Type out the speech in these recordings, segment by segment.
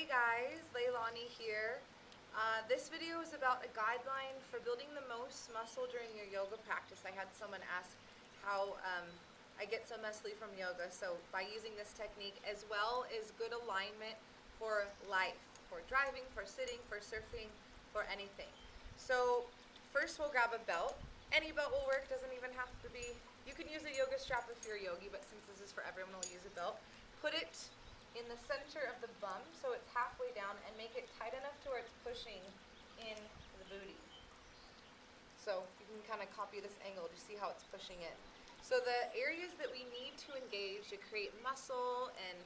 Hey guys, Leilani here. This video is about a guideline for building the most muscle during your yoga practice. I had someone ask how I get so muscly from yoga, so by using this technique as well as good alignment for life, for driving, for sitting, for surfing, for anything. So first we'll grab a belt. Any belt will work, doesn't even have to be. You can use a yoga strap if you're a yogi, but since this is for everyone, we'll use a belt. Put it in the center of the bum so it's halfway down and make it tight enough to where it's pushing into the booty. So you can kind of copy this angle to see how it's pushing in. So the areas that we need to engage to create muscle and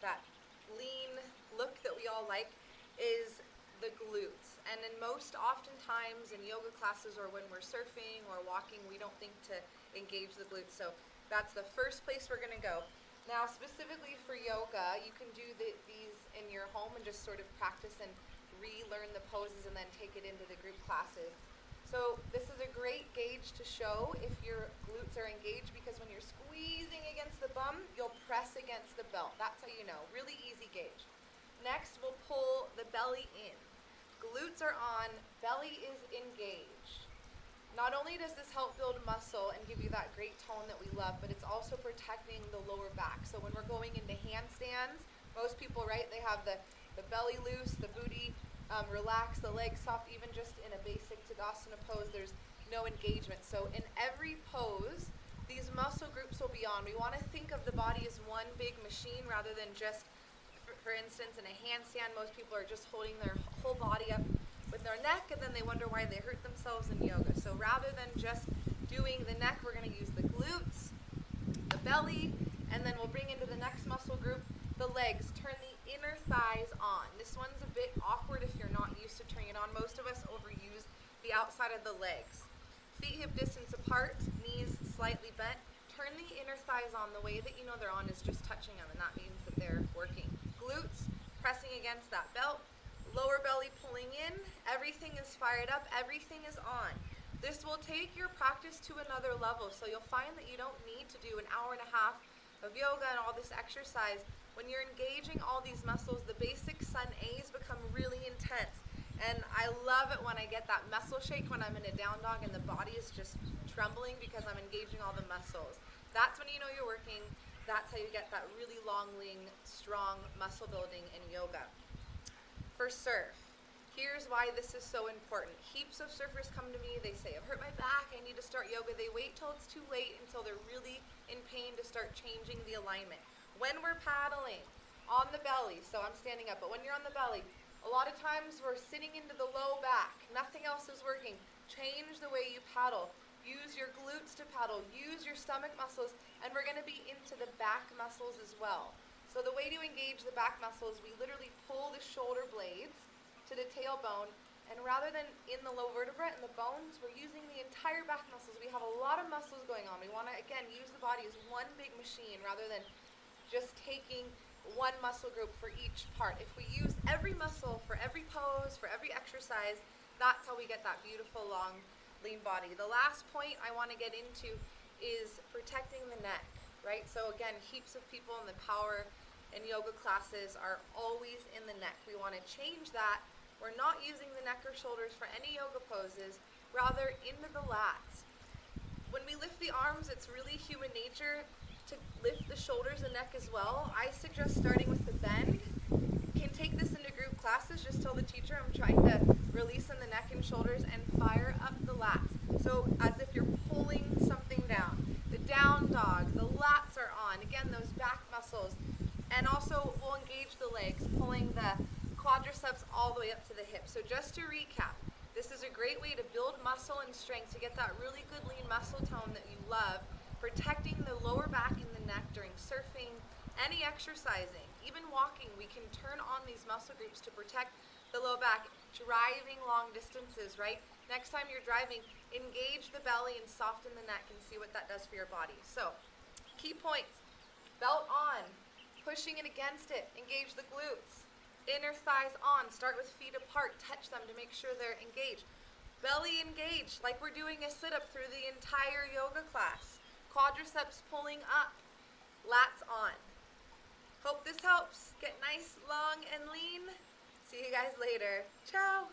that lean look that we all like is the glutes. And in most oftentimes in yoga classes or when we're surfing or walking, we don't think to engage the glutes. So that's the first place we're going to go. Now, specifically for yoga, you can do these in your home and just sort of practice and relearn the poses and then take it into the group classes. So this is a great gauge to show if your glutes are engaged, because when you're squeezing against the bum, you'll press against the belt. That's how you know. Really easy gauge. Next, we'll pull the belly in. Glutes are on, belly is engaged. Not only does this help build muscle and give you that great tone that we love, but it's also protecting the lower back. So when we're going into handstands, most people, right, they have the belly loose, the booty relaxed, the legs soft. Even just in a basic Tadasana pose, there's no engagement. So in every pose, these muscle groups will be on. We want to think of the body as one big machine rather than just, for instance, in a handstand, most people are just holding their whole body up with their neck, and then they wonder why they hurt themselves in yoga. So rather than just doing the neck, we're going to use the glutes, the belly, and then we'll bring into the next muscle group the legs. Turn the inner thighs on. This one's a bit awkward if you're not used to turning it on. Most of us overuse the outside of the legs. Feet hip distance apart, knees slightly bent. Turn the inner thighs on. The way that you know they're on is just touching them, and that means that they're working. Glutes pressing against that belt. Lower belly pulling in, everything is fired up, everything is on. This will take your practice to another level, so you'll find that you don't need to do an hour and a half of yoga and all this exercise. When you're engaging all these muscles, the basic sun A's become really intense. And I love it when I get that muscle shake when I'm in a down dog and the body is just trembling because I'm engaging all the muscles. That's when you know you're working. That's how you get that really long, lean, strong muscle building in yoga. For surf, here's why this is so important. Heaps of surfers come to me, they say, I've hurt my back, I need to start yoga. They wait till it's too late, until they're really in pain to start changing the alignment. When we're paddling on the belly, so I'm standing up, but when you're on the belly, a lot of times we're sitting into the low back. Nothing else is working. Change the way you paddle. Use your glutes to paddle. Use your stomach muscles, and we're going to be into the back muscles as well. So the way to engage the back muscles, we literally pull the shoulder blades to the tailbone, and rather than in the low vertebra and the bones, we're using the entire back muscles. We have a lot of muscles going on. We want to, again, use the body as one big machine rather than just taking one muscle group for each part. If we use every muscle for every pose, for every exercise, that's how we get that beautiful, long, lean body. The last point I want to get into is protecting the neck, right? So again, heaps of people in the power and yoga classes are always in the neck. We want to change that. We're not using the neck or shoulders for any yoga poses, rather into the lats. When we lift the arms, it's really human nature to lift the shoulders and neck as well. I suggest starting with the bend. You can take this into group classes. Just tell the teacher I'm trying to release in the neck and shoulders and fire up the lats. So as if you're pulling something down. The down dog, the lats are on. Again, those back muscles. And also we'll engage the legs, pulling the quadriceps all the way up to the hips. So just to recap, this is a great way to build muscle and strength, to get that really good lean muscle tone that you love, protecting the lower back and the neck during surfing, any exercising, even walking. We can turn on these muscle groups to protect the low back. Driving long distances, right? Next time you're driving, engage the belly and soften the neck and see what that does for your body. So, key points: belt on, pushing it against it, engage the glutes. Inner thighs on, start with feet apart, touch them to make sure they're engaged. Belly engaged, like we're doing a sit-up through the entire yoga class. Quadriceps pulling up, lats on. Hope this helps. Get nice, long, and lean. See you guys later. Ciao.